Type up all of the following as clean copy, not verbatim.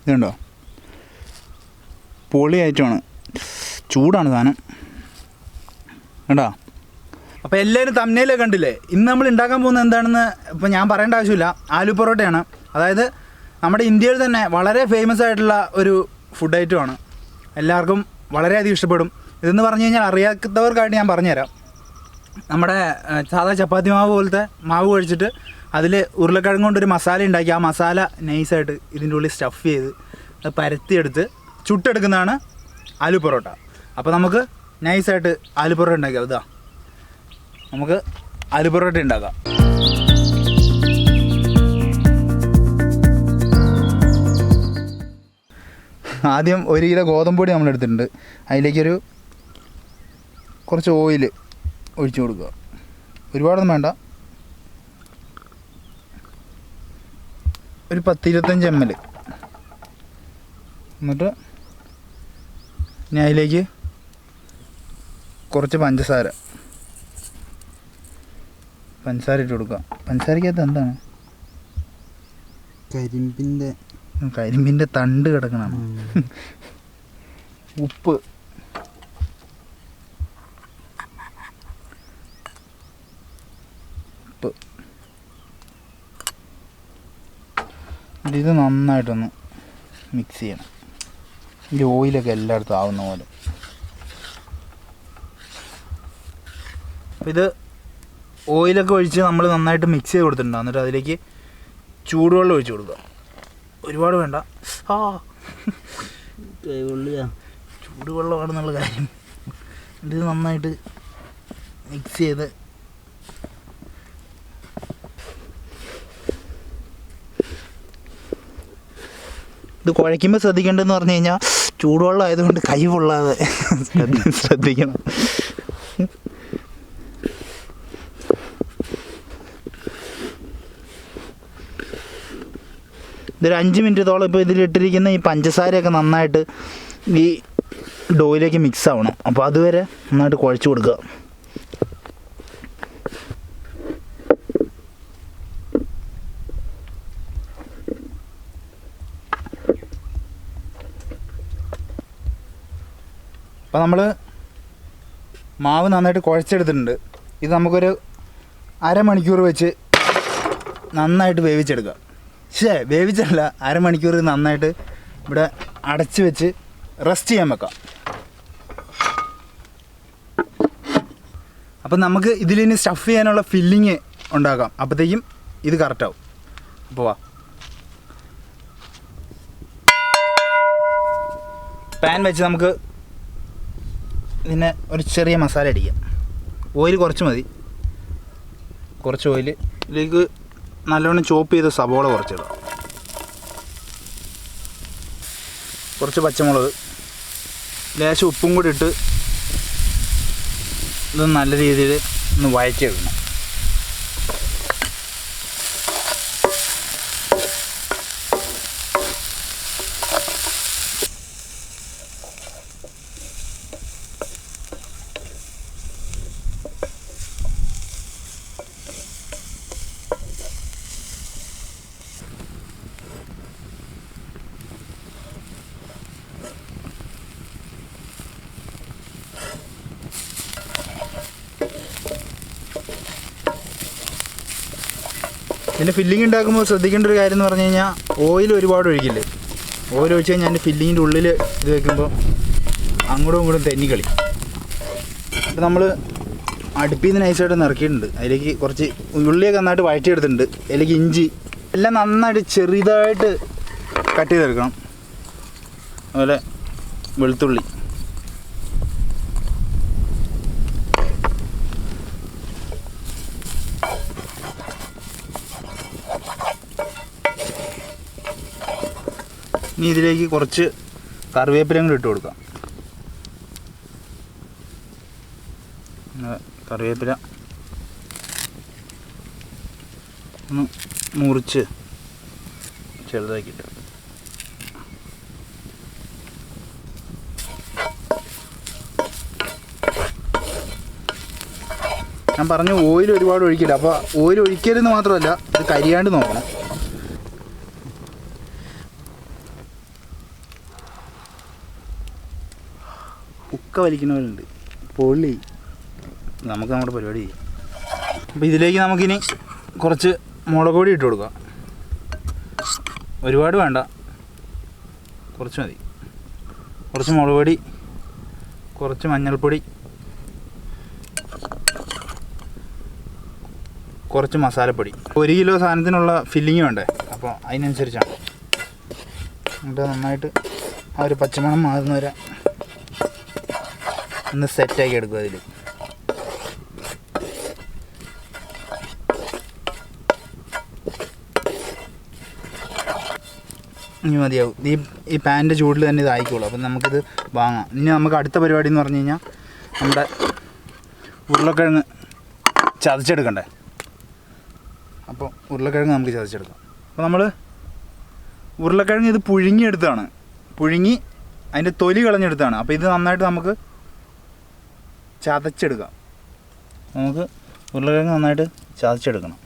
ഇതുണ്ടോ, പൊളിയായിട്ടാണ്, ചൂടാണ് സാധനം കേട്ടോ. അപ്പോൾ എല്ലാവരും തമ്മിലൊക്കെ കണ്ടില്ലേ. ഇന്ന് നമ്മൾ ഉണ്ടാക്കാൻ പോകുന്നത് എന്താണെന്ന് ഇപ്പോൾ ഞാൻ പറയേണ്ട ആവശ്യമില്ല. ആലു പൊറോട്ടയാണ്. അതായത് നമ്മുടെ ഇന്ത്യയിൽ തന്നെ വളരെ ഫേമസ് ആയിട്ടുള്ള ഒരു ഫുഡ് ഐറ്റമാണ്. എല്ലാവർക്കും വളരെയധികം ഇഷ്ടപ്പെടും. ഇതെന്ന് പറഞ്ഞു കഴിഞ്ഞാൽ അറിയാത്തവർക്കായിട്ട് ഞാൻ പറഞ്ഞുതരാം. നമ്മുടെ സാധാ ചപ്പാത്തി മാവ് പോലത്തെ മാവ് കഴിച്ചിട്ട് അതിൽ ഉരുളക്കിഴങ്ങ് കൊണ്ടൊരു മസാല ഉണ്ടാക്കി ആ മസാല നൈസായിട്ട് ഇതിൻ്റെ ഉള്ളിൽ സ്റ്റഫ് ചെയ്ത് അത് പരത്തിയെടുത്ത് ചുട്ടെടുക്കുന്നതാണ് ആലു പൊറോട്ട. അപ്പോൾ നമുക്ക് നൈസായിട്ട് ആലു പൊറോട്ട ഉണ്ടാക്കാം. ഇതാ നമുക്ക് ആലു പൊറോട്ട ഉണ്ടാക്കാം. ആദ്യം 1 കിലോ ഗോതമ്പ് പൊടി നമ്മൾ എടുത്തിട്ടുണ്ട്. അതിലേക്കൊരു കുറച്ച് ഓയിൽ ഒഴിച്ചു കൊടുക്കുക. ഒരുപാടൊന്നും വേണ്ട, ഒരു 10-25 ml. എന്നിട്ട് ഇനി അതിലേക്ക് കുറച്ച് പഞ്ചസാര ഇട്ട് കൊടുക്കുക. പഞ്ചസാരക്കകത്ത് എന്താണ്, കരിമ്പിൻ്റെ തണ്ട് കിടക്കണം. ഉപ്പ്, ഇത് നന്നായിട്ടൊന്ന് മിക്സ് ചെയ്യണം. ഈ ഓയിലൊക്കെ എല്ലായിടത്തും ആവുന്ന പോലെ. അപ്പോൾ ഇത് ഓയിലൊക്കെ ഒഴിച്ച് നമ്മൾ നന്നായിട്ട് മിക്സ് ചെയ്ത് കൊടുത്തിട്ടുണ്ട്. എന്നിട്ട് അതിലേക്ക് ചൂടുവെള്ളം ഒഴിച്ച് കൊടുക്കുക. ഒരുപാട് വേണ്ട, ചൂടുവെള്ളമാണെന്നുള്ള കാര്യം. ഇത് നന്നായിട്ട് മിക്സ് ചെയ്ത് ഇത് കുഴയ്ക്കുമ്പോൾ ശ്രദ്ധിക്കേണ്ടതെന്ന് പറഞ്ഞു കഴിഞ്ഞാൽ ചൂടുവെള്ളം ആയതുകൊണ്ട് കൈ പൊള്ളാതെ ശ്രദ്ധിക്കണം. ഇതൊരു 5 മിനിറ്റത്തോളം ഇപ്പോൾ ഇതിലിട്ടിരിക്കുന്ന ഈ പഞ്ചസാരയൊക്കെ നന്നായിട്ട് ഈ ഡോയിലേക്ക് മിക്സ് ആവണം. അപ്പോൾ അതുവരെ നന്നായിട്ട് കുഴച്ച് കൊടുക്കുക. അപ്പോൾ നമ്മൾ മാവ് നന്നായിട്ട് കുഴച്ചെടുത്തിട്ടുണ്ട്. ഇത് നമുക്കൊരു അരമണിക്കൂർ വെച്ച് നന്നായിട്ട് വേവിച്ചെടുക്കുക. വേവിച്ചല്ല, അരമണിക്കൂർ നന്നായിട്ട് ഇവിടെ അടച്ച് വെച്ച് റെസ്റ്റ് ചെയ്യാൻ വെക്കാം. അപ്പം നമുക്ക് ഇതിലിനി സ്റ്റഫ് ചെയ്യാനുള്ള ഫില്ലിങ് ഉണ്ടാക്കാം. അപ്പോഴത്തേക്കും ഇത് കറക്റ്റാവും. അപ്പോൾ വാ, പാൻ വെച്ച് നമുക്ക് ഇതിനെ ഒരു ചെറിയ മസാല അടിക്കാം. ഓയിൽ കുറച്ച് മതി, കുറച്ച് ഓയിൽ. ഇതിലേക്ക് നല്ലോണം ചോപ്പ് ചെയ്ത സവോള കുറച്ചിടാം, കുറച്ച് പച്ചമുളക്, ലേശം ഉപ്പും കൂടി ഇട്ട് ഇത് നല്ല രീതിയിൽ ഒന്ന് വഴറ്റിയെടുക്കണം. ഇതിൻ്റെ ഫില്ലിങ് ഉണ്ടാക്കുമ്പോൾ ശ്രദ്ധിക്കേണ്ട ഒരു കാര്യം എന്ന് പറഞ്ഞു കഴിഞ്ഞാൽ ഓയിൽ ഒരുപാട് ഒഴിക്കില്ലേ. ഓയിൽ ഒഴിച്ച് കഴിഞ്ഞാൽ അതിൻ്റെ ഫില്ലിങ്ങിൻ്റെ ഉള്ളിൽ ഇത് വയ്ക്കുമ്പോൾ അങ്ങോട്ടും ഇങ്ങോട്ടും തെന്നിക്കളി. അപ്പോൾ നമ്മൾ അടുപ്പിൽ നിന്ന് നൈസായിട്ട് നിറക്കിയിട്ടുണ്ട്. അതിലേക്ക് കുറച്ച് ഉള്ളിയൊക്കെ നന്നായിട്ട് വഴറ്റിയെടുത്തിട്ടുണ്ട്. അതിലേക്ക് ഇഞ്ചി എല്ലാം നന്നായിട്ട് ചെറുതായിട്ട് കട്ട് ചെയ്തെടുക്കണം. അതുപോലെ വെളുത്തുള്ളി, ഇനി ഇതിലേക്ക് കുറച്ച് കറിവേപ്പിലയും കൂടി ഇട്ട് കൊടുക്കാം. കറിവേപ്പില ഒന്ന് മുറിച്ച് ചെറുതാക്കിയിട്ട് ഞാൻ പറഞ്ഞു ഓയിൽ ഒരുപാട് ഒഴിക്കില്ല. അപ്പോൾ ഓയിൽ ഒഴിക്കരുതെന്ന് മാത്രമല്ല ഇത് കരിയാണ്ട് നോക്കണം. ചക്ക വലിക്കുന്നവരുണ്ട്. പൊള്ളി. നമുക്ക് നമ്മുടെ പരിപാടി ചെയ്യാം. അപ്പോൾ ഇതിലേക്ക് നമുക്കിനി കുറച്ച് മുളക് പൊടി ഇട്ട് കൊടുക്കാം. ഒരുപാട് വേണ്ട, കുറച്ച് മതി. കുറച്ച് മുളക് പൊടി, കുറച്ച് മഞ്ഞൾപ്പൊടി, കുറച്ച് മസാലപ്പൊടി. 1 കിലോ സാധനത്തിനുള്ള ഫില്ലിങ് വേണ്ടേ, അപ്പോൾ അതിനനുസരിച്ചാണ്. എന്നിട്ട് നന്നായിട്ട് ആ ഒരു പച്ചമണം മാറുന്നവരെ ഒന്ന് സെറ്റാക്കി എടുക്കുക. അതിൽ ഇനി മതിയാവും. ഈ പാനിൻ്റെ ചൂടിൽ തന്നെ ഇതായിക്കോളൂ. അപ്പം നമുക്കിത് വാങ്ങാം. ഇനി നമുക്ക് അടുത്ത പരിപാടി എന്ന് പറഞ്ഞു കഴിഞ്ഞാൽ നമ്മുടെ ഉരുളക്കിഴങ്ങ് ചതച്ചെടുക്കണ്ടേ. അപ്പോൾ ഉരുളക്കിഴങ്ങ് നമുക്ക് ചതച്ചെടുക്കാം. അപ്പോൾ നമ്മൾ ഉരുളക്കിഴങ്ങ് ഇത് പുഴുങ്ങി അതിൻ്റെ തൊലി കളഞ്ഞെടുത്താണ്. അപ്പോൾ ഇത് നന്നായിട്ട് നമുക്ക് ചതച്ചെടുക്കാം. നമുക്ക് ഉരുളക്കിഴങ്ങ് നന്നായിട്ട് ചതച്ചെടുക്കണം.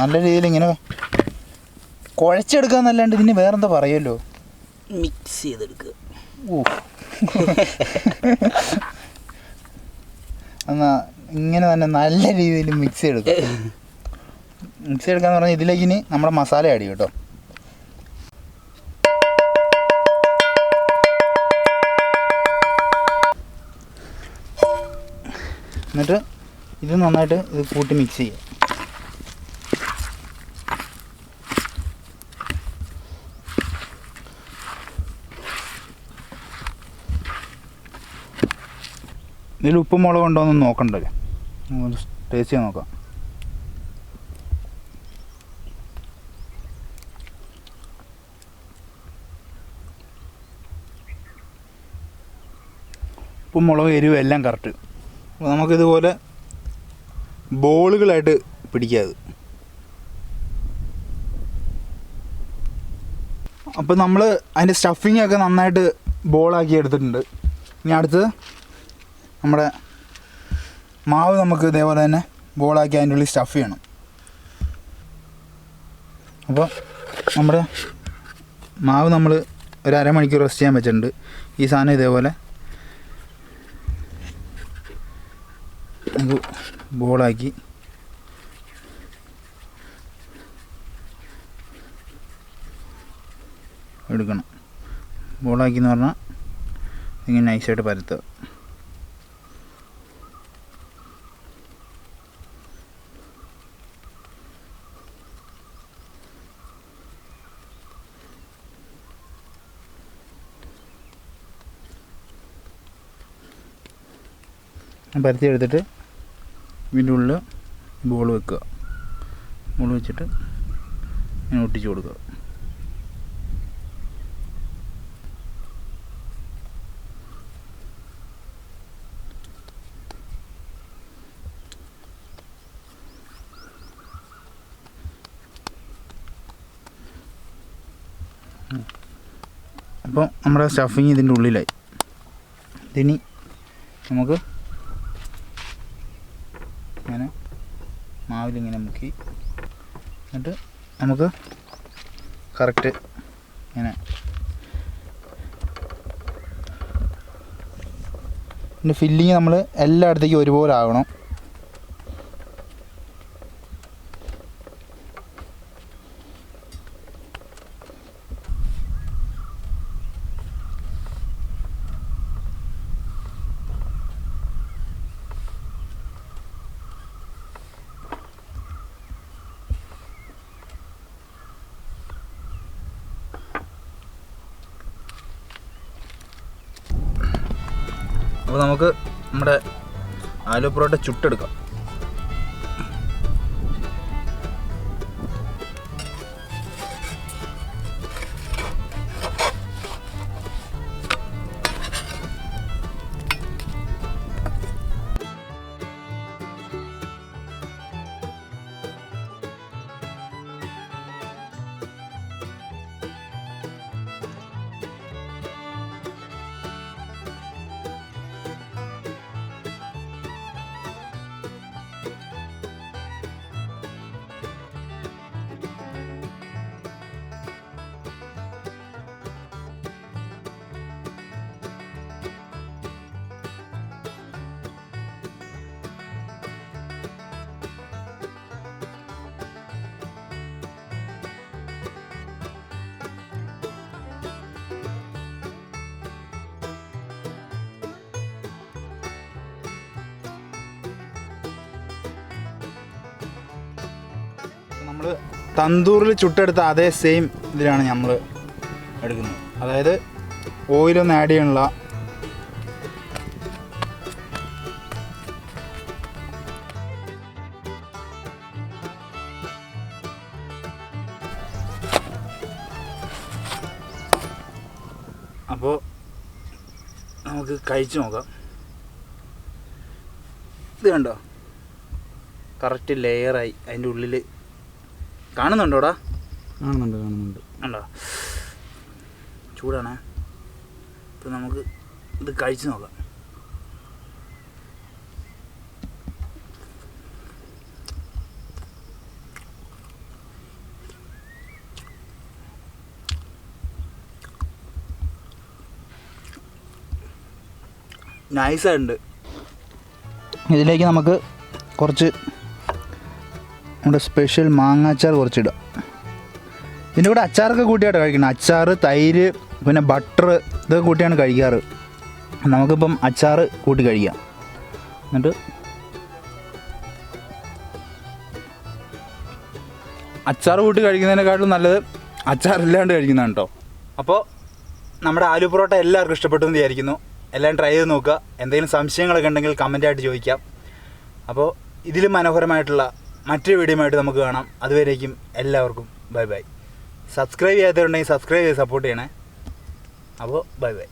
നല്ല രീതിയിൽ ഇങ്ങനെ കുഴച്ചെടുക്കുക എന്നല്ലാണ്ട് ഇതിന് വേറെന്താ പറയുമല്ലോ, മിക്സ് ചെയ്തെടുക്കുക. എന്നാൽ ഇങ്ങനെ തന്നെ നല്ല രീതിയിൽ മിക്സ് ചെയ്തെടുക്കുക. മിക്സ് ചെയ്തെടുക്കാന്ന് പറഞ്ഞാൽ ഇതിലേക്ക് ഇനി നമ്മുടെ മസാല ആഡ് ചെയ്യും കേട്ടോ. എന്നിട്ട് ഇത് നന്നായിട്ട് ഇത് കൂട്ടി മിക്സ് ചെയ്യുക. ഇതിൽ ഉപ്പും മുളകും ഉണ്ടോ എന്ന് നോക്കണ്ടല്ലോ, നമുക്ക് ടേസ്റ്റ് ചെയ്യാൻ നോക്കാം. ഉപ്പും മുളകും എരിവും എല്ലാം കറക്റ്റ്. അപ്പോൾ നമുക്കിതുപോലെ ബോളുകളായിട്ട് പിടിക്കാത്. അപ്പോൾ നമ്മൾ അതിൻ്റെ സ്റ്റഫിങ്ങൊക്കെ നന്നായിട്ട് ബോളാക്കി എടുത്തിട്ടുണ്ട്. ഇനി അടുത്തത് നമ്മുടെ മാവ് നമുക്ക് ഇതേപോലെ തന്നെ ബോളാക്കി അതിൻ്റെ ഉള്ളിൽ സ്റ്റഫ് ചെയ്യണം. അപ്പോൾ നമ്മുടെ മാവ് നമ്മൾ ഒരു അരമണിക്കൂർ റെസ്റ്റ് ചെയ്യാൻ വെച്ചിട്ടുണ്ട്. ഈ സാധനം ഇതേപോലെ നമുക്ക് ബോളാക്കി എടുക്കണം. ബോളാക്കി എന്ന് പറഞ്ഞാൽ ഇങ്ങനെ നൈസായിട്ട് പരത്തുക. പരത്തി എടുത്തിട്ട് ഇതിൻ്റെ ഉള്ളിൽ ബോൾ വെക്കുക. ബോൾ വെച്ചിട്ട് ഇങ്ങനെ ഒട്ടിച്ച് കൊടുക്കുക. അപ്പോൾ നമ്മുടെ സ്റ്റഫിങ് ഇതിൻ്റെ ഉള്ളിലായി. ഇതിനി നമുക്ക് ഇങ്ങനെ മാവിലിങ്ങനെ മുക്കി എന്നിട്ട് നമുക്ക് കറക്റ്റ് ഇങ്ങനെ ഇതിൻ്റെ ഫില്ലിങ് നമ്മൾ എല്ലായിടത്തേക്കും ഒരുപോലെ ആകണം. അപ്പോൾ നമുക്ക് നമ്മുടെ ആലു പൊറോട്ട ചുട്ടെടുക്കാം. നമ്മൾ തന്തൂറിൽ ചുട്ടെടുത്ത അതേ സെയിം ഇതിലാണ് നമ്മൾ എടുക്കുന്നത്. അതായത് ഓയിലൊന്നും ആഡ് ചെയ്യണില്ല. അപ്പോൾ നമുക്ക് കഴിച്ച് നോക്കാം. ഇത് കണ്ടോ, കറക്റ്റ് ലെയറായി അതിൻ്റെ ഉള്ളിൽ കാണുന്നുണ്ടോടാ? കാണുന്നുണ്ട്. ഉണ്ടോ? ചൂടാണ്. ഇപ്പം നമുക്ക് ഇത് കഴിച്ച് നോക്കാം. നൈസായിട്ടുണ്ട്. ഇതിലേക്ക് നമുക്ക് കുറച്ച് നമ്മുടെ സ്പെഷ്യൽ മാങ്ങാച്ചാർ കുറച്ചിടാം. ഇതിൻ്റെ കൂടെ അച്ചാറൊക്കെ കൂട്ടിയാണ് കഴിക്കണം. അച്ചാർ, തൈര്, പിന്നെ ബട്ടർ ഇതൊക്കെ കൂട്ടിയാണ് കഴിക്കാറ്. നമുക്കിപ്പം അച്ചാർ കൂട്ടി കഴിക്കാം. എന്നിട്ട് അച്ചാർ കൂട്ടി കഴിക്കുന്നതിനെക്കാട്ടും നല്ലത് അച്ചാറില്ലാണ്ട് കഴിക്കുന്നതാണ് കേട്ടോ. അപ്പോൾ നമ്മുടെ ആലു പൊറോട്ട എല്ലാവർക്കും ഇഷ്ടപ്പെട്ടു എന്ന് വിചാരിക്കുന്നു. എല്ലാം ട്രൈ ചെയ്ത് നോക്കുക. എന്തെങ്കിലും സംശയങ്ങളൊക്കെ ഉണ്ടെങ്കിൽ കമൻറ്റായിട്ട് ചോദിക്കാം. അപ്പോൾ ഇതിലും മനോഹരമായിട്ടുള്ള മറ്റൊരു വീഡിയോയുമായിട്ട് നമുക്ക് കാണാം. അതുവരേക്കും എല്ലാവർക്കും ബൈ ബൈ. സബ്സ്ക്രൈബ് ചെയ്യാത്തവരുണ്ടെങ്കിൽ സബ്സ്ക്രൈബ് ചെയ്ത് സപ്പോർട്ട് ചെയ്യണേ. അപ്പോൾ ബൈ ബൈ.